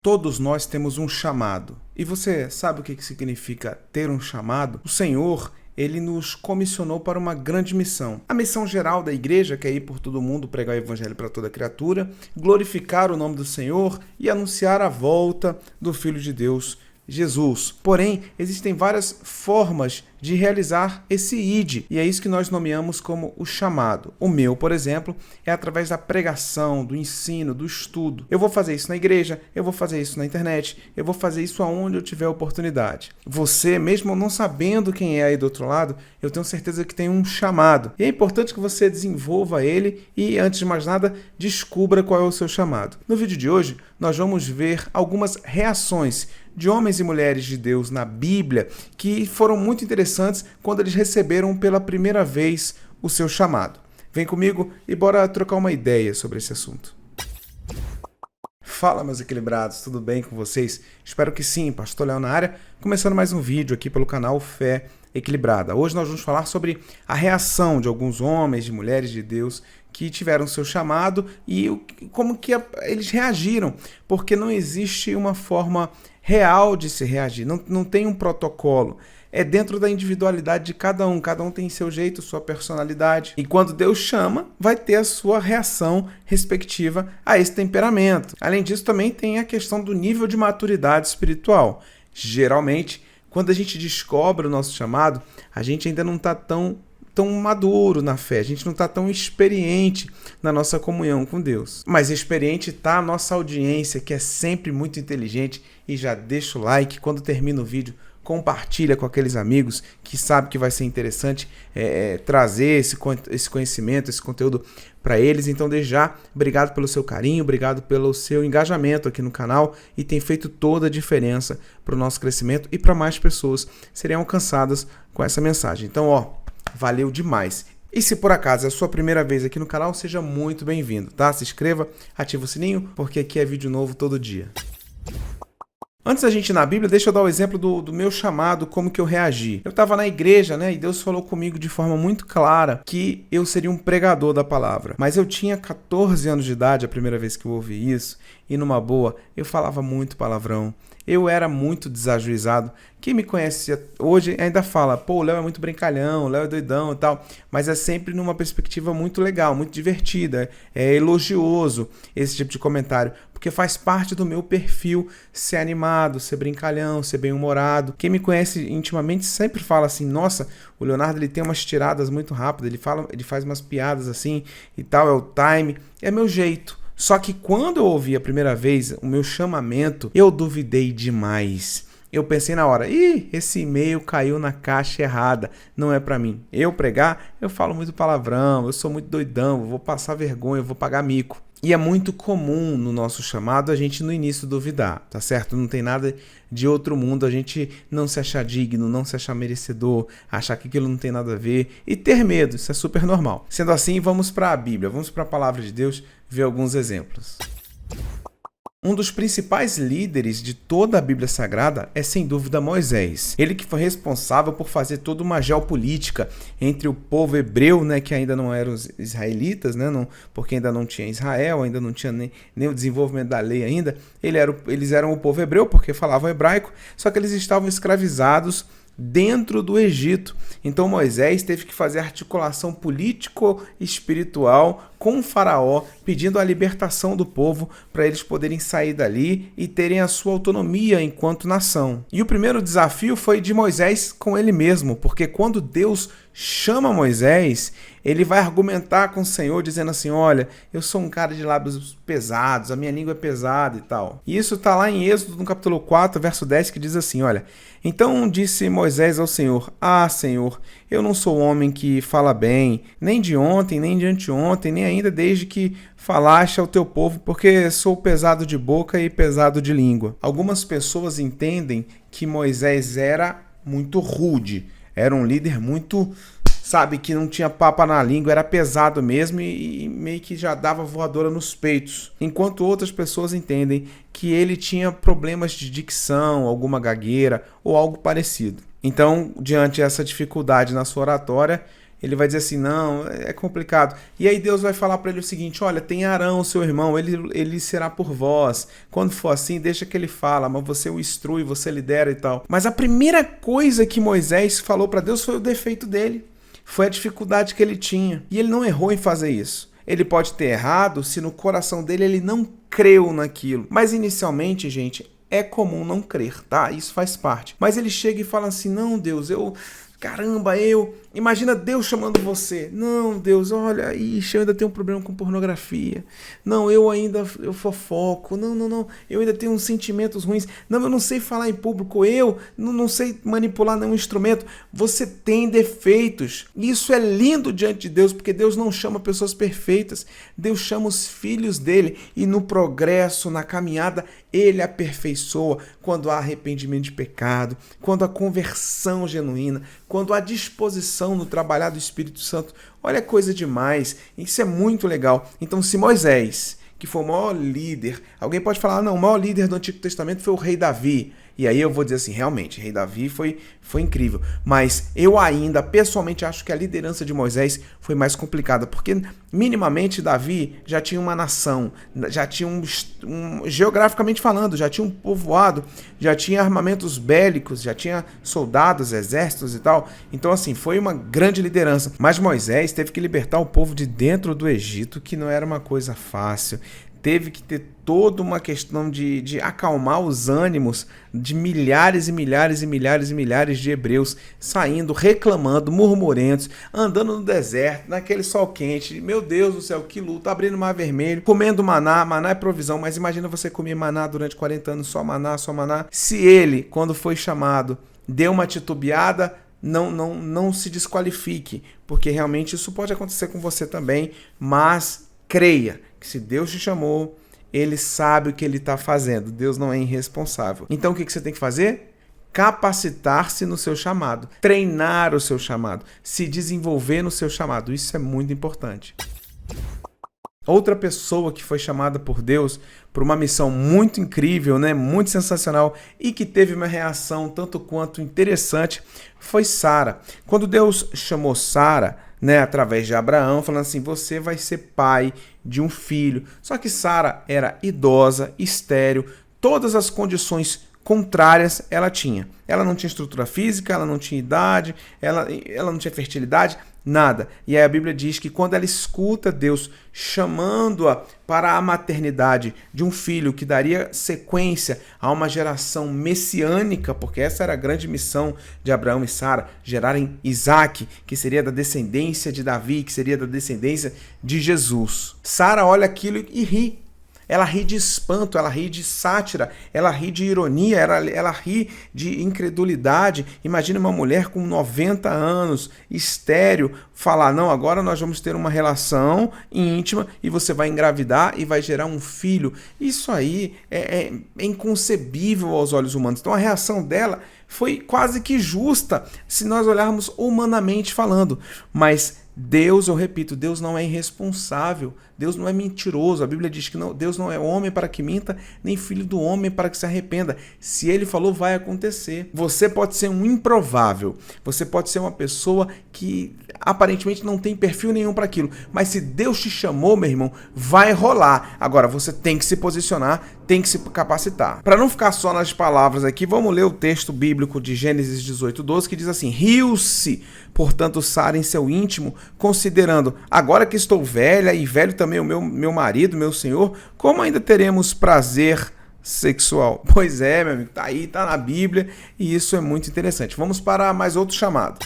Todos nós temos um chamado. E você sabe o que significa ter um chamado? O Senhor, ele nos comissionou para uma grande missão. A missão geral da igreja, que é ir por todo mundo, pregar o evangelho para toda criatura, glorificar o nome do Senhor e anunciar a volta do Filho de Deus, Jesus. Porém, existem várias formas de realizar esse ID, e é isso que nós nomeamos como o chamado. O meu, por exemplo, é através da pregação, do ensino, do estudo. Eu vou fazer isso na igreja, eu vou fazer isso na internet, eu vou fazer isso aonde eu tiver oportunidade. Você, mesmo não sabendo quem é aí do outro lado, eu tenho certeza que tem um chamado. E é importante que você desenvolva ele e, antes de mais nada, descubra qual é o seu chamado. No vídeo de hoje, nós vamos ver algumas reações de homens e mulheres de Deus na Bíblia que foram muito interessantes quando eles receberam pela primeira vez o seu chamado. Vem comigo e bora trocar uma ideia sobre esse assunto. Fala, meus equilibrados, tudo bem com vocês? Espero que sim, Pastor Léo na área, começando mais um vídeo aqui pelo canal Fé Equilibrada. Hoje nós vamos falar sobre a reação de alguns homens e mulheres de Deus que tiveram seu chamado e como que eles reagiram, porque não existe uma forma real de se reagir, não tem um protocolo. É dentro da individualidade de cada um tem seu jeito, sua personalidade. E quando Deus chama, vai ter a sua reação respectiva a esse temperamento. Além disso, também tem a questão do nível de maturidade espiritual. Geralmente, quando a gente descobre o nosso chamado, a gente ainda não está tão maduro na fé, a gente não está tão experiente na nossa comunhão com Deus. Mas experiente está a nossa audiência, que é sempre muito inteligente, e já deixa o like. Quando termina o vídeo, compartilha com aqueles amigos que sabem que vai ser interessante trazer esse conhecimento, esse conteúdo para eles. Então, desde já, obrigado pelo seu carinho, obrigado pelo seu engajamento aqui no canal, e tem feito toda a diferença para o nosso crescimento e para mais pessoas serem alcançadas com essa mensagem. Então, valeu demais. E se por acaso é a sua primeira vez aqui no canal, seja muito bem-vindo, tá? Se inscreva, ativa o sininho, porque aqui é vídeo novo todo dia. Antes da gente ir na Bíblia, deixa eu dar o exemplo do meu chamado, como que eu reagi. Eu estava na igreja, e Deus falou comigo de forma muito clara que eu seria um pregador da palavra. Mas eu tinha 14 anos de idade a primeira vez que eu ouvi isso, e numa boa, eu falava muito palavrão. Eu era muito desajuizado. Quem me conhece hoje ainda fala, o Léo é muito brincalhão, o Léo é doidão e tal, mas é sempre numa perspectiva muito legal, muito divertida, é elogioso esse tipo de comentário, porque faz parte do meu perfil ser animado, ser brincalhão, ser bem-humorado. Quem me conhece intimamente sempre fala assim, nossa, o Leonardo ele tem umas tiradas muito rápidas, ele faz umas piadas assim e tal, é o time, é meu jeito. Só que quando eu ouvi a primeira vez o meu chamamento, eu duvidei demais. Eu pensei na hora, esse e-mail caiu na caixa errada, não é pra mim. Eu pregar, eu falo muito palavrão, eu sou muito doidão, eu vou passar vergonha, eu vou pagar mico. E é muito comum no nosso chamado a gente no início duvidar, tá certo? Não tem nada de outro mundo, a gente não se achar digno, não se achar merecedor, achar que aquilo não tem nada a ver e ter medo, isso é super normal. Sendo assim, vamos para a Bíblia, vamos para a palavra de Deus ver alguns exemplos. Um dos principais líderes de toda a Bíblia Sagrada é, sem dúvida, Moisés. Ele que foi responsável por fazer toda uma geopolítica entre o povo hebreu, que ainda não eram os israelitas, porque ainda não tinha Israel, ainda não tinha nem o desenvolvimento da lei ainda. Eles eram o povo hebreu porque falavam hebraico, só que eles estavam escravizados dentro do Egito. Então Moisés teve que fazer articulação político-espiritual com o faraó, pedindo a libertação do povo para eles poderem sair dali e terem a sua autonomia enquanto nação. E o primeiro desafio foi de Moisés com ele mesmo, porque quando Deus chama Moisés, ele vai argumentar com o Senhor dizendo assim, olha, eu sou um cara de lábios pesados, a minha língua é pesada e tal. E isso está lá em Êxodo, no capítulo 4, verso 10, que diz assim, olha, então disse Moisés ao Senhor, Senhor, eu não sou homem que fala bem, nem de ontem, nem de anteontem, nem ainda desde que falaste ao teu povo, porque sou pesado de boca e pesado de língua. Algumas pessoas entendem que Moisés era muito rude, era um líder muito, que não tinha papa na língua, era pesado mesmo e meio que já dava voadora nos peitos. Enquanto outras pessoas entendem que ele tinha problemas de dicção, alguma gagueira ou algo parecido. Então, diante dessa dificuldade na sua oratória, ele vai dizer assim, não, é complicado. E aí Deus vai falar para ele o seguinte, olha, tem Arão, seu irmão, ele será por vós. Quando for assim, deixa que ele fala, mas você o instrui, você lidera e tal. Mas a primeira coisa que Moisés falou para Deus foi o defeito dele, foi a dificuldade que ele tinha. E ele não errou em fazer isso. Ele pode ter errado se no coração dele ele não creu naquilo. Mas inicialmente, gente, é comum não crer, tá? Isso faz parte. Mas ele chega e fala assim, não, Deus, caramba, imagina Deus chamando você. Não, Deus, olha, ixi, eu ainda tenho um problema com pornografia. Não, eu fofoco. Não, eu ainda tenho uns sentimentos ruins. Não, eu não sei falar em público. Eu não sei manipular nenhum instrumento. Você tem defeitos. Isso é lindo diante de Deus, porque Deus não chama pessoas perfeitas. Deus chama os filhos dele e no progresso, na caminhada, ele aperfeiçoa quando há arrependimento de pecado, quando há conversão genuína, quando há disposição no trabalhar do Espírito Santo. Olha, coisa demais. Isso é muito legal. Então, se Moisés, que foi o maior líder, alguém pode falar, não, o maior líder do Antigo Testamento foi o rei Davi. E aí eu vou dizer assim, realmente, o rei Davi foi incrível. Mas eu ainda, pessoalmente, acho que a liderança de Moisés foi mais complicada, porque minimamente Davi já tinha uma nação, já tinha geograficamente falando, já tinha um povoado, já tinha armamentos bélicos, já tinha soldados, exércitos e tal. Então, assim, foi uma grande liderança. Mas Moisés teve que libertar o povo de dentro do Egito, que não era uma coisa fácil. Teve que ter toda uma questão de acalmar os ânimos de milhares e milhares e milhares e milhares de hebreus saindo, reclamando, murmurentos, andando no deserto, naquele sol quente. Meu Deus do céu, que luta, abrindo o mar vermelho, comendo maná. Maná é provisão, mas imagina você comer maná durante 40 anos, só maná, só maná. Se ele, quando foi chamado, deu uma titubeada, não se desqualifique, porque realmente isso pode acontecer com você também, mas creia que se Deus te chamou, ele sabe o que ele está fazendo. Deus não é irresponsável. Então o que você tem que fazer? Capacitar-se no seu chamado, treinar o seu chamado, se desenvolver no seu chamado. Isso é muito importante. Outra pessoa que foi chamada por Deus para uma missão muito incrível, né, muito sensacional e que teve uma reação tanto quanto interessante foi Sara. Quando Deus chamou Sara, né, através de Abraão, falando assim, você vai ser pai de um filho. Só que Sara era idosa, estéril, todas as condições contrárias ela tinha. Ela não tinha estrutura física, ela não tinha idade, ela não tinha fertilidade, nada. E aí a Bíblia diz que quando ela escuta Deus chamando-a para a maternidade de um filho que daria sequência a uma geração messiânica, porque essa era a grande missão de Abraão e Sara, gerarem Isaac, que seria da descendência de Davi, que seria da descendência de Jesus. Sara olha aquilo e ri. Ela ri de espanto, ela ri de sátira, ela ri de ironia, ela ri de incredulidade. Imagina uma mulher com 90 anos, estéril, falar, não, agora nós vamos ter uma relação íntima e você vai engravidar e vai gerar um filho. Isso aí é inconcebível aos olhos humanos. Então a reação dela foi quase que justa, se nós olharmos humanamente falando. Mas Deus, eu repito, Deus não é irresponsável, Deus não é mentiroso. A Bíblia diz que Deus não é homem para que minta, nem filho do homem para que se arrependa. Se ele falou, vai acontecer. Você pode ser um improvável, você pode ser uma pessoa que aparentemente não tem perfil nenhum para aquilo, mas se Deus te chamou, meu irmão, vai rolar. Agora, você tem que se posicionar, tem que se capacitar. Para não ficar só nas palavras aqui, vamos ler o texto bíblico de Gênesis 18:12, que diz assim, riu-se, portanto, Sara em seu íntimo, considerando, agora que estou velha e velho também o meu marido, meu senhor, como ainda teremos prazer sexual? Pois é, meu amigo, tá aí, tá na Bíblia, e isso é muito interessante. Vamos para mais outro chamado.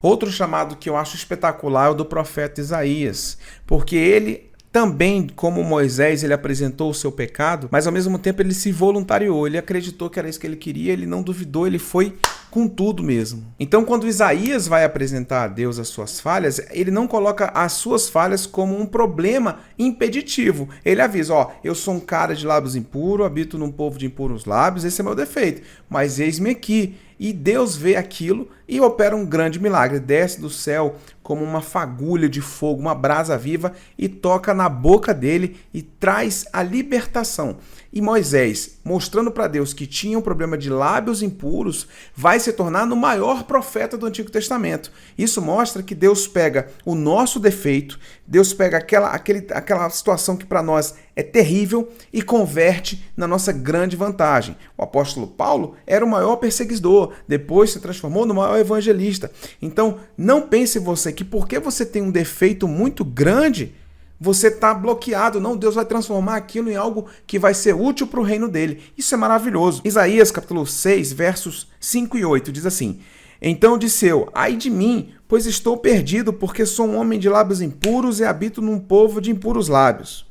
Outro chamado que eu acho espetacular é o do profeta Isaías, porque ele também, como Moisés, ele apresentou o seu pecado, mas ao mesmo tempo ele se voluntariou, ele acreditou que era isso que ele queria, ele não duvidou, ele foi com tudo mesmo. Então, quando Isaías vai apresentar a Deus as suas falhas, ele não coloca as suas falhas como um problema impeditivo. Ele avisa, eu sou um cara de lábios impuros, habito num povo de impuros lábios, esse é meu defeito, mas eis-me aqui. E Deus vê aquilo e opera um grande milagre, desce do céu como uma fagulha de fogo, uma brasa viva, e toca na boca dele e traz a libertação. E Moisés, mostrando para Deus que tinha um problema de lábios impuros, vai se tornar no maior profeta do Antigo Testamento. Isso mostra que Deus pega o nosso defeito, Deus pega aquela situação que para nós é terrível e converte na nossa grande vantagem. O apóstolo Paulo era o maior perseguidor, depois se transformou no maior evangelista. Então, não pense você que porque você tem um defeito muito grande, você está bloqueado. Não, Deus vai transformar aquilo em algo que vai ser útil para o reino dele. Isso é maravilhoso. Isaías capítulo 6, versos 5 e 8 diz assim: Então disse eu, ai de mim, pois estou perdido, porque sou um homem de lábios impuros e habito num povo de impuros lábios.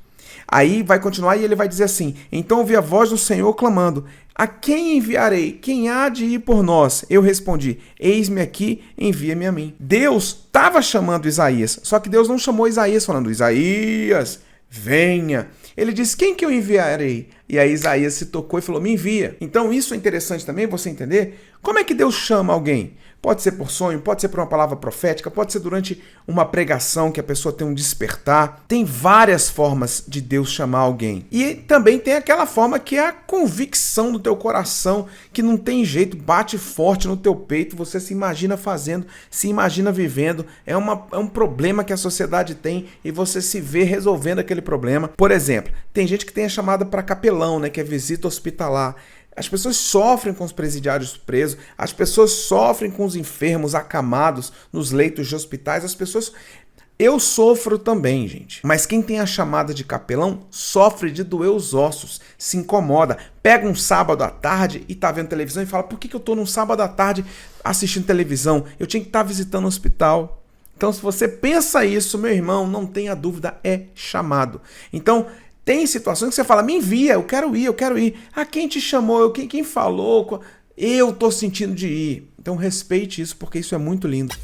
Aí vai continuar e ele vai dizer assim: Então ouvi a voz do Senhor clamando: A quem enviarei? Quem há de ir por nós? Eu respondi: Eis-me aqui, envia-me a mim. Deus estava chamando Isaías, só que Deus não chamou Isaías falando: Isaías, venha. Ele disse: Quem que eu enviarei? E aí Isaías se tocou e falou: Me envia. Então isso é interessante também você entender como é que Deus chama alguém. Pode ser por sonho, pode ser por uma palavra profética, pode ser durante uma pregação que a pessoa tem um despertar. Tem várias formas de Deus chamar alguém. E também tem aquela forma que é a convicção do teu coração, que não tem jeito, bate forte no teu peito, você se imagina fazendo, se imagina vivendo. É um problema que a sociedade tem e você se vê resolvendo aquele problema. Por exemplo, tem gente que tem a chamada para capelão, né, que é visita hospitalar. As pessoas sofrem com os presidiários presos, as pessoas sofrem com os enfermos acamados nos leitos de hospitais, as pessoas... Eu sofro também, gente. Mas quem tem a chamada de capelão sofre de doer os ossos, se incomoda. Pega um sábado à tarde e tá vendo televisão e fala: por que eu tô num sábado à tarde assistindo televisão? Eu tinha que estar visitando o hospital. Então, se você pensa isso, meu irmão, não tenha dúvida, é chamado. Então, tem situações que você fala: me envia, eu quero ir. Ah, quem te chamou? Quem falou? Eu tô sentindo de ir. Então respeite isso, porque isso é muito lindo.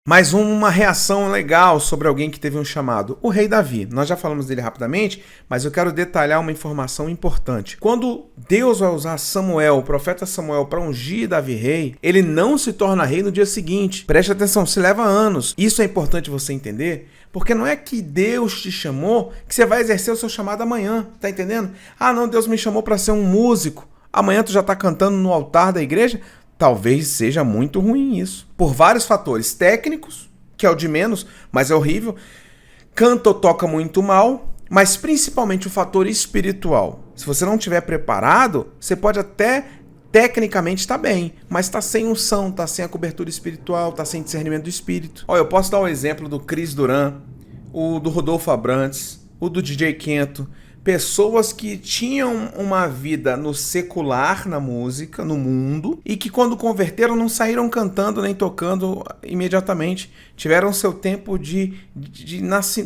Mais uma reação legal sobre alguém que teve um chamado. O rei Davi. Nós já falamos dele rapidamente, mas eu quero detalhar uma informação importante. Quando Deus vai usar Samuel, o profeta Samuel, para ungir Davi rei, ele não se torna rei no dia seguinte. Preste atenção, se leva anos. Isso é importante você entender, porque não é que Deus te chamou que você vai exercer o seu chamado amanhã, tá entendendo? Ah, não, Deus me chamou para ser um músico. Amanhã tu já tá cantando no altar da igreja? Talvez seja muito ruim isso. Por vários fatores técnicos, que é o de menos, mas é horrível. Canta ou toca muito mal, mas principalmente o fator espiritual. Se você não estiver preparado, você pode até tecnicamente estar bem, mas está sem unção, está sem a cobertura espiritual, está sem discernimento do espírito. Olha, eu posso dar o exemplo do Cris Duran, o do Rodolfo Abrantes, o do DJ Kento. Pessoas que tinham uma vida no secular, na música, no mundo, e que quando converteram não saíram cantando nem tocando imediatamente. Tiveram seu tempo de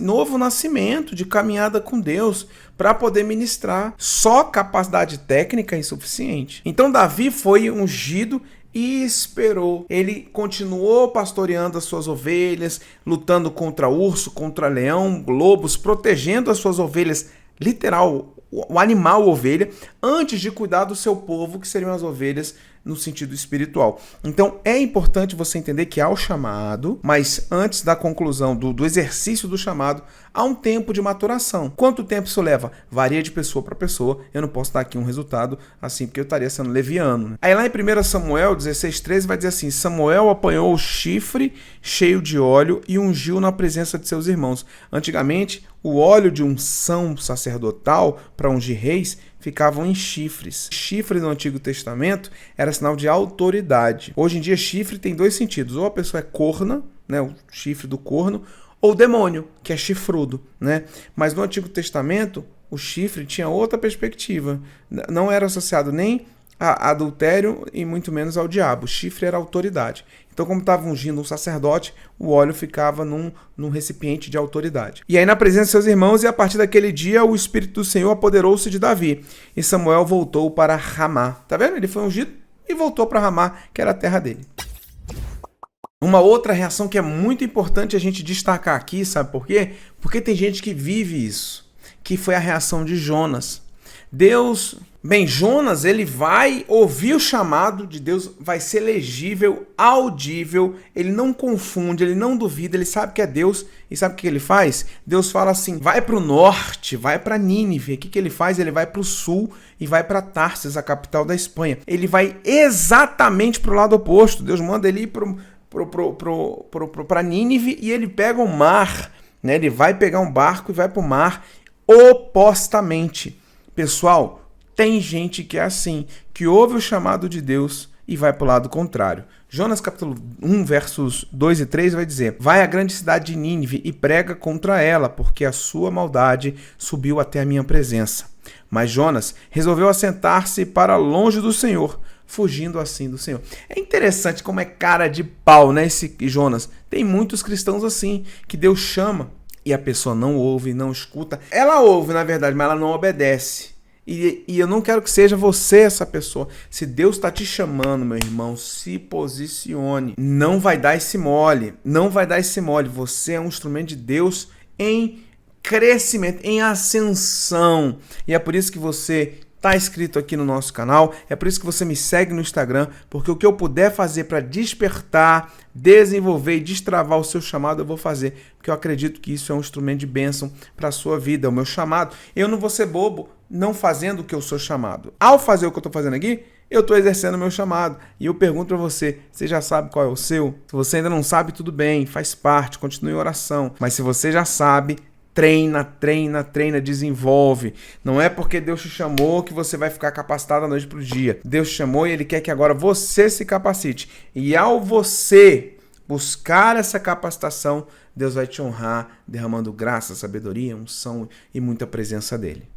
novo nascimento, de caminhada com Deus, para poder ministrar. Só capacidade técnica é insuficiente. Então Davi foi ungido e esperou. Ele continuou pastoreando as suas ovelhas, lutando contra urso, contra leão, lobos, protegendo as suas ovelhas, literal, o animal ovelha, antes de cuidar do seu povo, que seriam as ovelhas no sentido espiritual. Então é importante você entender que há o chamado, mas antes da conclusão do exercício do chamado, há um tempo de maturação. Quanto tempo isso leva? Varia de pessoa para pessoa. Eu não posso dar aqui um resultado assim, porque eu estaria sendo leviano, né? Aí lá em 1 Samuel 16:13 vai dizer assim: Samuel apanhou o chifre cheio de óleo e ungiu na presença de seus irmãos. Antigamente, o óleo de unção sacerdotal para ungir reis ficavam em chifres. Chifre no Antigo Testamento era sinal de autoridade. Hoje em dia, chifre tem dois sentidos. Ou a pessoa é corna, né, o chifre do corno, ou demônio, que é chifrudo, né? Mas no Antigo Testamento, o chifre tinha outra perspectiva. Não era associado nem a adultério e muito menos ao diabo. O chifre era autoridade. Então, como estava ungindo um sacerdote, o óleo ficava num recipiente de autoridade. E aí, na presença de seus irmãos, e a partir daquele dia, o Espírito do Senhor apoderou-se de Davi. E Samuel voltou para Ramá. Tá vendo? Ele foi ungido e voltou para Ramá, que era a terra dele. Uma outra reação que é muito importante a gente destacar aqui, sabe por quê? Porque tem gente que vive isso, que foi a reação de Jonas. Deus Bem, Jonas, ele vai ouvir o chamado de Deus, vai ser legível, audível, ele não confunde, ele não duvida, ele sabe que é Deus. E sabe o que ele faz? Deus fala assim, vai para o norte, vai para Nínive. O que ele faz? Ele vai para o sul e vai para Tarsis, a capital da Espanha. Ele vai exatamente para o lado oposto. Deus manda ele ir para Nínive e ele pega o mar, né? Ele vai pegar um barco e vai para o mar opostamente. Pessoal, tem gente que é assim, que ouve o chamado de Deus e vai para o lado contrário. Jonas capítulo 1, versos 2 e 3 vai dizer: vai à grande cidade de Nínive e prega contra ela, porque a sua maldade subiu até a minha presença. Mas Jonas resolveu assentar-se para longe do Senhor, fugindo assim do Senhor. É interessante como é cara de pau, né, esse Jonas. Tem muitos cristãos assim, que Deus chama e a pessoa não ouve, não escuta. Ela ouve, na verdade, mas ela não obedece. E eu não quero que seja você essa pessoa. Se Deus está te chamando, meu irmão, se posicione. Não vai dar esse mole. Não vai dar esse mole. Você é um instrumento de Deus em crescimento, em ascensão. E é por isso que você está inscrito aqui no nosso canal. É por isso que você me segue no Instagram. Porque o que eu puder fazer para despertar, desenvolver e destravar o seu chamado, eu vou fazer. Porque eu acredito que isso é um instrumento de bênção para a sua vida. É o meu chamado. Eu não vou ser bobo não fazendo o que eu sou chamado. Ao fazer o que eu estou fazendo aqui, eu estou exercendo o meu chamado. E eu pergunto para você, você já sabe qual é o seu? Se você ainda não sabe, tudo bem, faz parte, continue em oração. Mas se você já sabe, treina, desenvolve. Não é porque Deus te chamou que você vai ficar capacitado da noite para o dia. Deus te chamou e Ele quer que agora você se capacite. E ao você buscar essa capacitação, Deus vai te honrar, derramando graça, sabedoria, unção e muita presença dEle.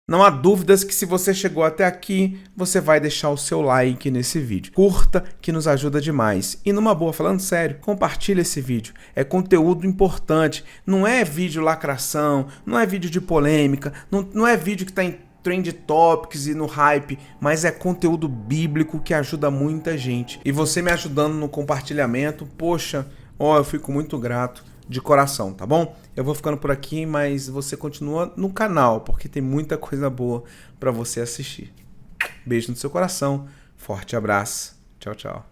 Não há dúvidas que se você chegou até aqui, você vai deixar o seu like nesse vídeo. Curta, que nos ajuda demais. E numa boa, falando sério, compartilha esse vídeo. É conteúdo importante. Não é vídeo lacração, não é vídeo de polêmica, não é vídeo que está em Trend Topics e no hype, mas é conteúdo bíblico que ajuda muita gente. E você me ajudando no compartilhamento, poxa, eu fico muito grato. De coração, tá bom? Eu vou ficando por aqui, mas você continua no canal, porque tem muita coisa boa para você assistir. Beijo no seu coração, forte abraço, tchau, tchau.